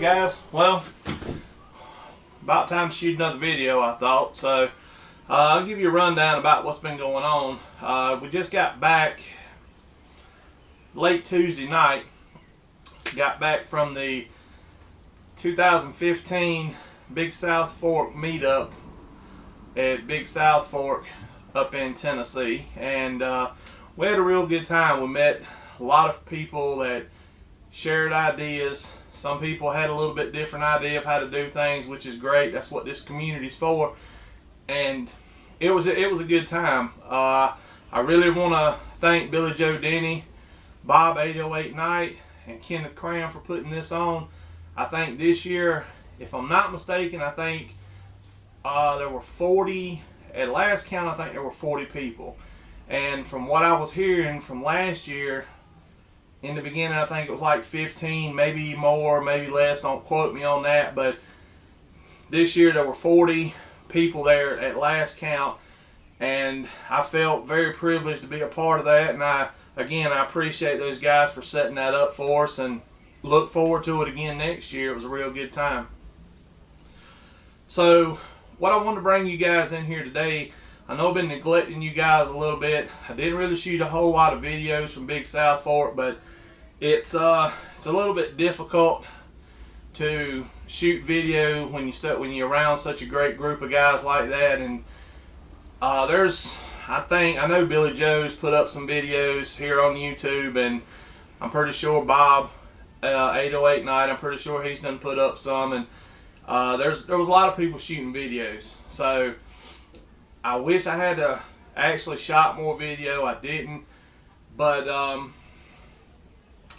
guys, well, about time to shoot another video, I thought. So I'll give you a rundown about what's been going on. We just got back late Tuesday night. Got back from the 2015 Big South Fork meetup at Big South Fork up in Tennessee, and we had a real good time. We met a lot of people that shared ideas. Some people had a little bit different idea of how to do things, which is great. That's what this community's for, and it was a good time. I really want to thank Billy Joe Denny, Bob 808 Knight, and Kenneth Cram for putting this on. I think this year, if I'm not mistaken, I think there were 40, at last count I think there were 40 people. And from what I was hearing from last year, in the beginning I think it was like 15, maybe more, maybe less, don't quote me on that, but this year there were 40 people there at last count, and I felt very privileged to be a part of that. And I appreciate those guys for setting that up for us, and look forward to it again next year. It was a real good time. So what I wanted to bring you guys in here today, I know I've been neglecting you guys a little bit. I didn't really shoot a whole lot of videos from Big South Fork, but it's a little bit difficult to shoot video when you're around such a great group of guys like that. And I know Billy Joe's put up some videos here on YouTube, and I'm pretty sure Bob 808 Knight, I'm pretty sure he's done put up some, and there was a lot of people shooting videos. So I wish I had actually shot more video. I didn't, but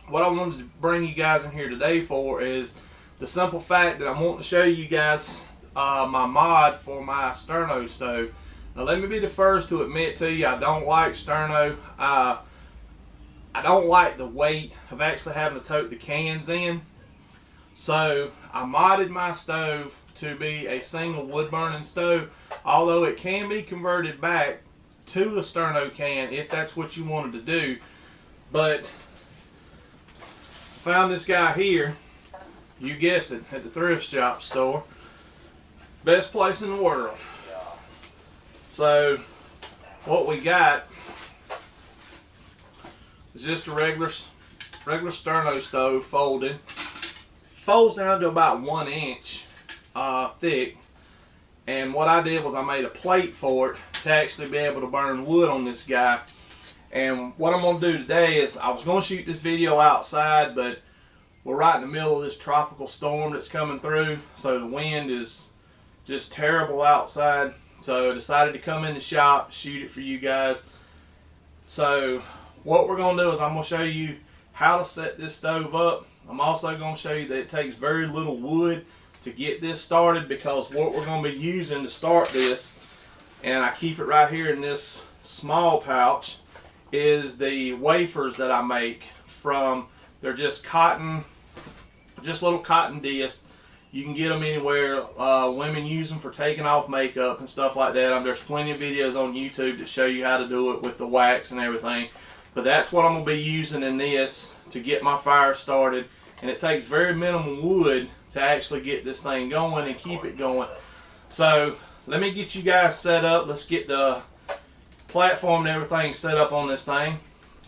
what I wanted to bring you guys in here today for is the simple fact that I want to show you guys my mod for my sterno stove. Now let me be the first to admit to you, I don't like sterno. I don't like the weight of actually having to tote the cans in. So I modded my stove to be a single wood burning stove, although it can be converted back to a sterno can if that's what you wanted to do. But found this guy here, you guessed it, at the thrift shop store. Best place in the world. So what we got is just a regular sterno stove folded. Folds down to about 1 inch thick. And what I did was I made a plate for it to actually be able to burn wood on this guy. And what I'm going to do today is, I was going to shoot this video outside, but we're right in the middle of this tropical storm that's coming through, so the wind is just terrible outside. So I decided to come in the shop, shoot it for you guys. So what we're going to do is I'm going to show you how to set this stove up. I'm also going to show you that it takes very little wood to get this started, because what we're going to be using to start this, and I keep it right here in this small pouch, is the wafers that I make from, they're just cotton, just little cotton discs. You can get them anywhere. Women use them for taking off makeup and stuff like that. There's plenty of videos on YouTube that show you how to do it with the wax and everything. But that's what I'm going to be using in this to get my fire started. And it takes very minimum wood to actually get this thing going and keep it going. So let me get you guys set up. Let's get the platform and everything set up on this thing,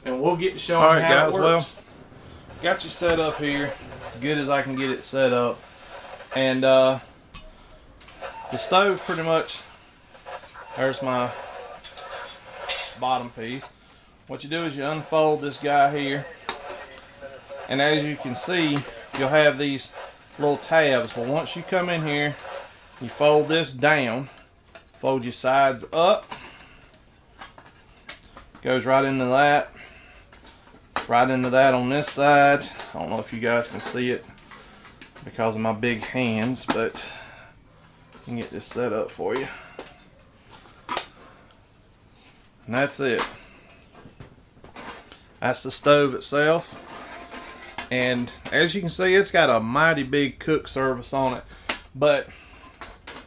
and we'll get to showing you how it works. Well, got you set up here, good as I can get it set up. And the stove, pretty much, there's my bottom piece. What you do is you unfold this guy here, and as you can see, you'll have these little tabs. Well, once you come in here, you fold this down, fold your sides up, goes right into that, right into that on this side. I don't know if you guys can see it because of my big hands, but I can get this set up for you. And that's it. That's the stove itself. And as you can see, it's got a mighty big cook surface on it. But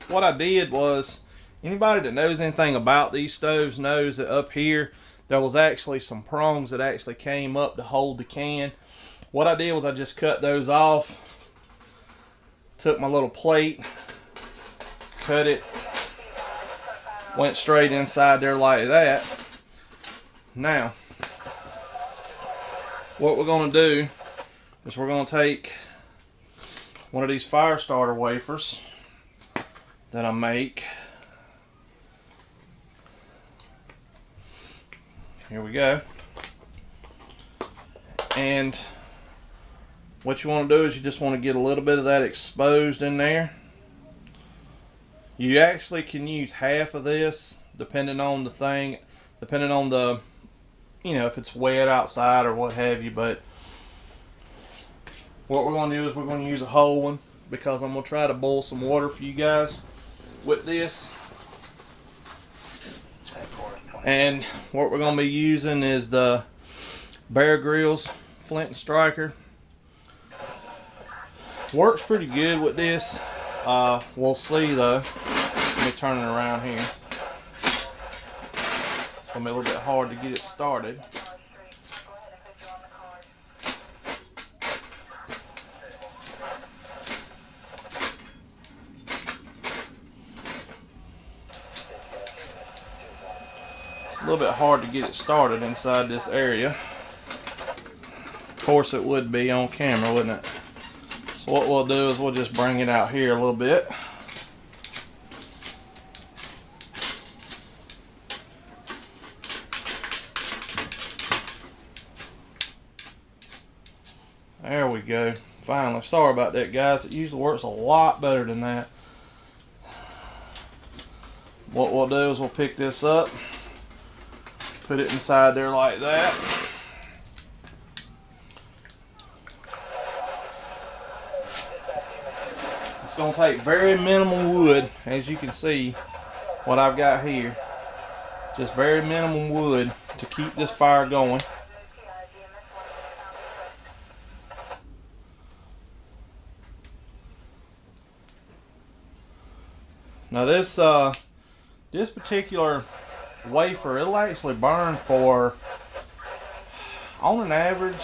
what I did was, anybody that knows anything about these stoves knows that up here there was actually some prongs that actually came up to hold the can. What I did was I just cut those off, took my little plate, cut it, went straight inside there like that. Now, what we're going to do is we're going to take one of these fire starter wafers that I make. Here we go. And what you want to do is you just want to get a little bit of that exposed in there. You actually can use half of this depending on the thing, depending on the, you know, if it's wet outside or what have you. But what we're going to do is we're going to use a whole one because I'm going to try to boil some water for you guys with this. And what we're going to be using is the Bear Grylls Flint and Striker. Works pretty good with this. We'll see though. Let me turn it around here. It's going to be a little bit hard to get it started. A little bit hard to get it started inside this area. Of course it would be on camera, wouldn't it? So what we'll do is we'll just bring it out here a little bit. There we go. Finally. Sorry about that, guys. It usually works a lot better than that. What we'll do is we'll pick this up. Put it inside there like that. It's going to take very minimal wood, as you can see what I've got here. Just very minimum wood to keep this fire going. Now this particular wafer, it'll actually burn for, on an average,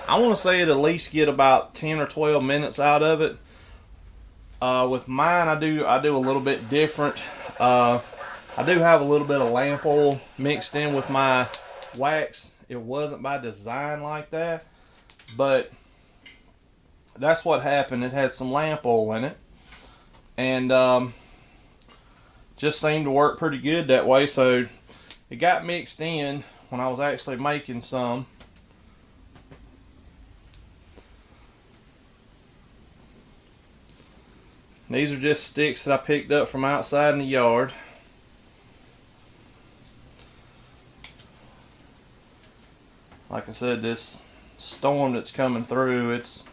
I want to say it at least get about 10 or 12 minutes out of it. With mine, I do a little bit different. I do have a little bit of lamp oil mixed in with my wax. It wasn't by design like that, but that's what happened. It had some lamp oil in it, and just seemed to work pretty good that way. So it got mixed in when I was actually making some. These are just sticks that I picked up from outside in the yard. Like I said, this storm that's coming through, it's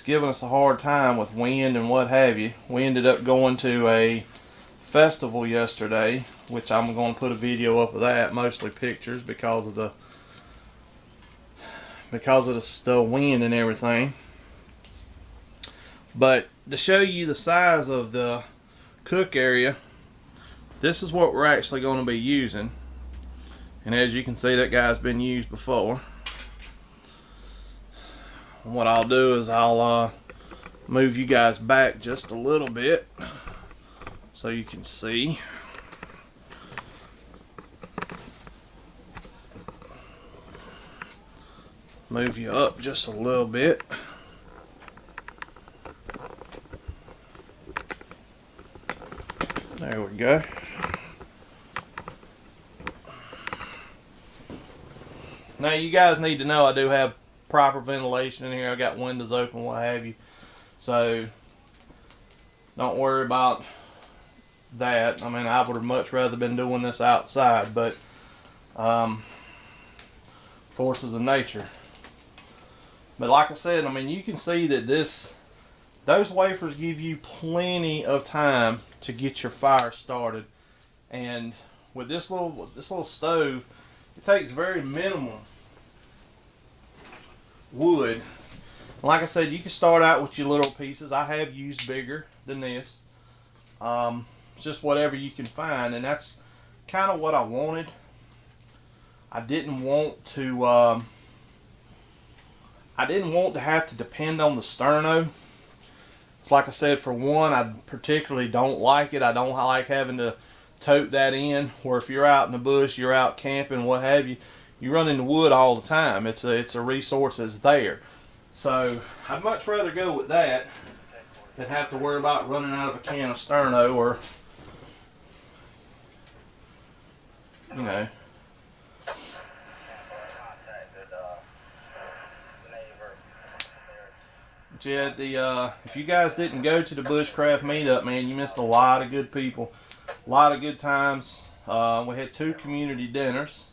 giving us a hard time with wind and what have you. We ended up going to a festival yesterday, which I'm going to put a video up of that, mostly pictures because of the wind and everything. But to show you the size of the cook area, this is what we're actually going to be using. And as you can see, that guy's been used before. And what I'll do is I'll move you guys back just a little bit so you can see. Move you up just a little bit. There we go. Now you guys need to know I do have proper ventilation in here. I got windows open, what have you. So don't worry about that. I mean, I would have much rather been doing this outside, but forces of nature. But like I said, I mean, you can see that those wafers give you plenty of time to get your fire started. And with this little stove, it takes very minimal wood. Like I said, you can start out with your little pieces. I have used bigger than this. It's just whatever you can find, and that's kind of what I wanted. I didn't want to have to depend on the sterno. It's like I said, for one, I particularly don't like it. I don't like having to tote that in, where if you're out in the bush, you're out camping, what have you, you run into wood all the time. It's a resource that's there. So I'd much rather go with that than have to worry about running out of a can of sterno, or, you know. Jed, if you guys didn't go to the Bushcraft meetup, man, you missed a lot of good people, a lot of good times. We had 2 community dinners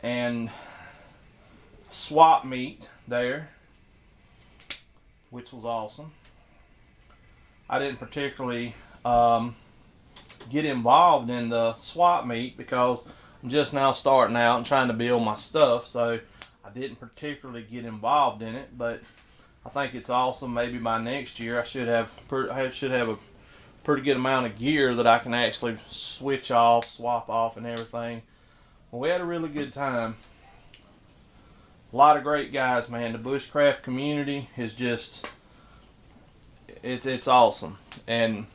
and swap meet there, which was awesome. I didn't particularly get involved in the swap meet because I'm just now starting out and trying to build my stuff, so I didn't particularly get involved in it, but I think it's awesome. Maybe by next year I should have a pretty good amount of gear that I can actually switch off, swap off, and everything. Well, we had a really good time. A lot of great guys, man. The Bushcraft community is just, it's awesome, and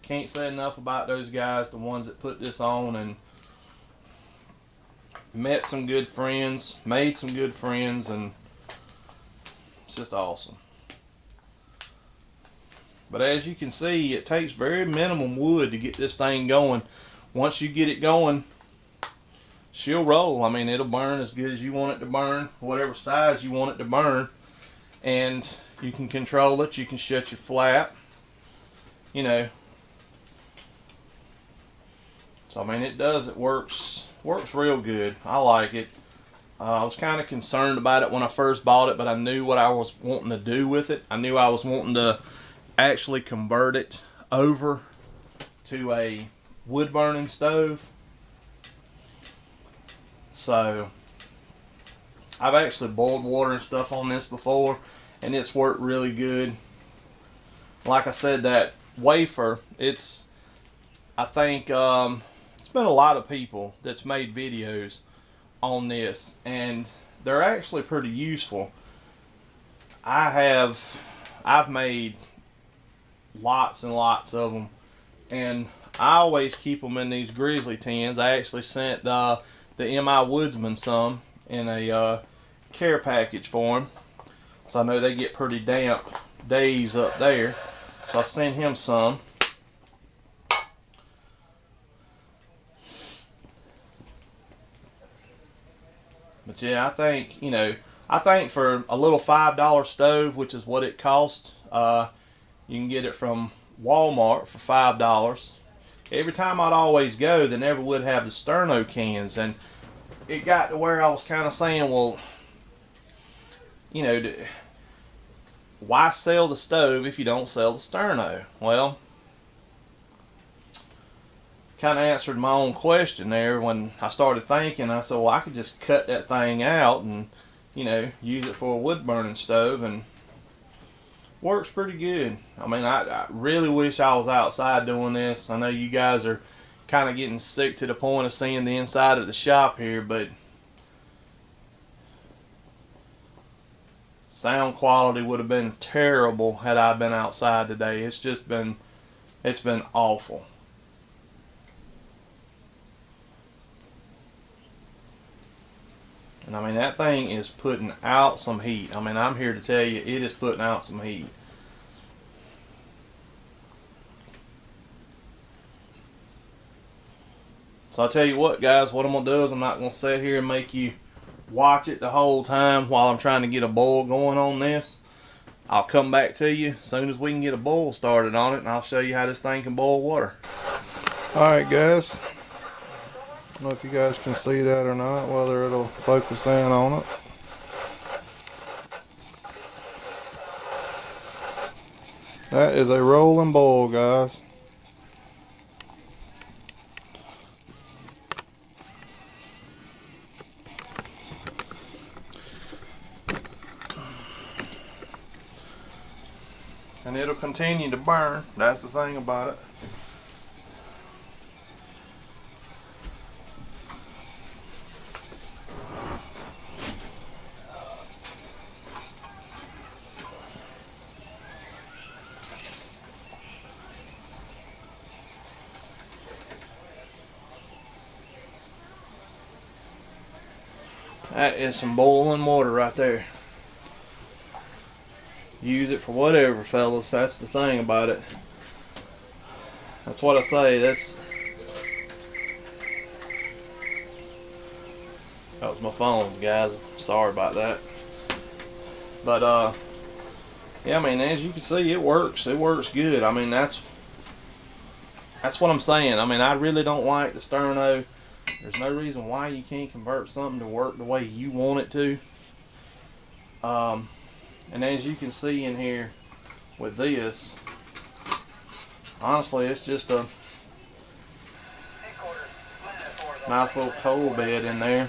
can't say enough about those guys, the ones that put this on, and met some good friends, made some good friends, and it's just awesome. But as you can see, it takes very minimum wood to get this thing going. Once you get it going, she'll roll. I mean, it'll burn as good as you want it to burn, whatever size you want it to burn. And you can control it. You can shut your flap. You know. So, I mean, it works real good. I like it. I was kind of concerned about it when I first bought it, but I knew what I was wanting to do with it. I knew I was wanting to actually convert it over to a wood burning stove. So I've actually boiled water and stuff on this before, and it's worked really good. Like I said, that wafer, I think it's been a lot of people that's made videos on this, and they're actually pretty useful. I've made lots and lots of them, and I always keep them in these grizzly tins. I actually sent the MI Woodsman some in a care package for him, so I know they get pretty damp days up there, so I sent him some. But yeah, I think for a little $5 stove, which is what it cost, you can get it from Walmart for $5. Every time I'd always go, they never would have the sterno cans, and it got to where I was kind of saying, well, you know, why sell the stove if you don't sell the sterno? Well, kind of answered my own question there when I started thinking. I said, well, I could just cut that thing out and, you know, use it for a wood burning stove, and works pretty good. I mean, I really wish I was outside doing this. I know you guys are kind of getting sick to the point of seeing the inside of the shop here, but sound quality would have been terrible had I been outside today. It's been awful. And I mean, that thing is putting out some heat. I mean, I'm here to tell you, it is putting out some heat. So I'll tell you what, guys, what I'm going to do is I'm not going to sit here and make you watch it the whole time while I'm trying to get a boil going on this. I'll come back to you as soon as we can get a boil started on it, and I'll show you how this thing can boil water. Alright, guys. I don't know if you guys can see that or not, whether it'll focus in on it. That is a rolling boil, guys. And it'll continue to burn. That's the thing about it. That is some boiling water right there. Use it for whatever, fellas. That's the thing about it. That's what I say. That was my phones, guys. Sorry about that. But yeah, I mean, as you can see, it works. It works good. I mean, that's what I'm saying. I mean, I really don't like the sterno. There's no reason why you can't convert something to work the way you want it to. And as you can see in here with this, honestly, it's just a nice little coal bed in there.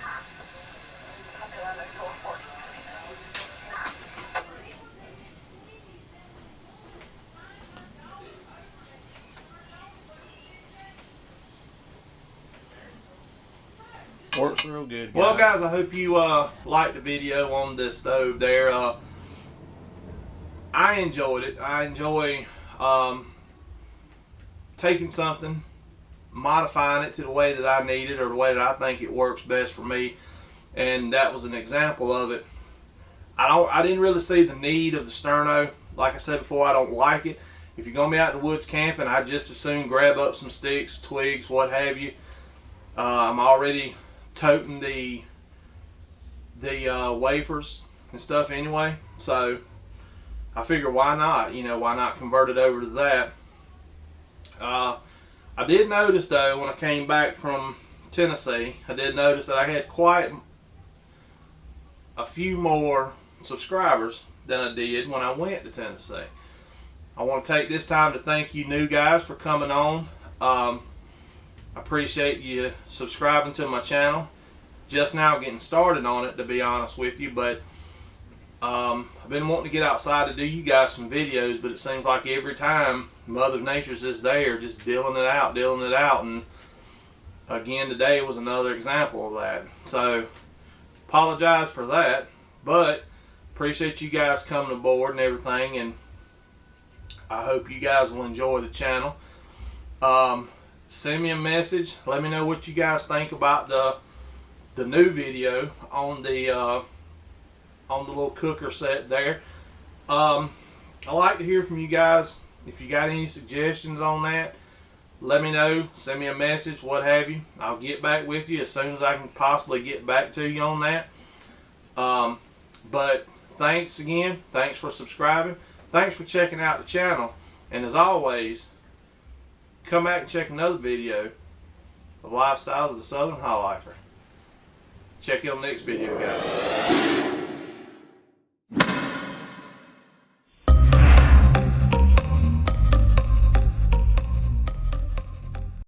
Works real good, guys. Well, guys, I hope you liked the video on this stove there. I enjoyed it. I enjoy taking something, modifying it to the way that I need it or the way that I think it works best for me, and that was an example of it. I didn't really see the need of the sterno. Like I said before, I don't like it. If you're gonna be out in the woods camping, I'd just as soon grab up some sticks, twigs, what have you. I'm already toting the wafers and stuff anyway, so I figure why not? You know, why not convert it over to that? I did notice though when I came back from Tennessee, I did notice that I had quite a few more subscribers than I did when I went to Tennessee. I want to take this time to thank you new guys for coming on. I appreciate you subscribing to my channel. Just now getting started on it, to be honest with you, but I've been wanting to get outside to do you guys some videos, but it seems like every time Mother Nature's just there, just dealing it out, and again today was another example of that. So apologize for that, but appreciate you guys coming aboard and everything, and I hope you guys will enjoy the channel. Send me a message. Let me know what you guys think about the new video on the little cooker set there. I like to hear from you guys. If you got any suggestions on that, let me know. Send me a message, what have you. I'll get back with you as soon as I can possibly get back to you on that. But thanks again. Thanks for subscribing. Thanks for checking out the channel. And as always, come back and check another video of Lifestyles of the Southern High Lifer. Check you on the next video, guys.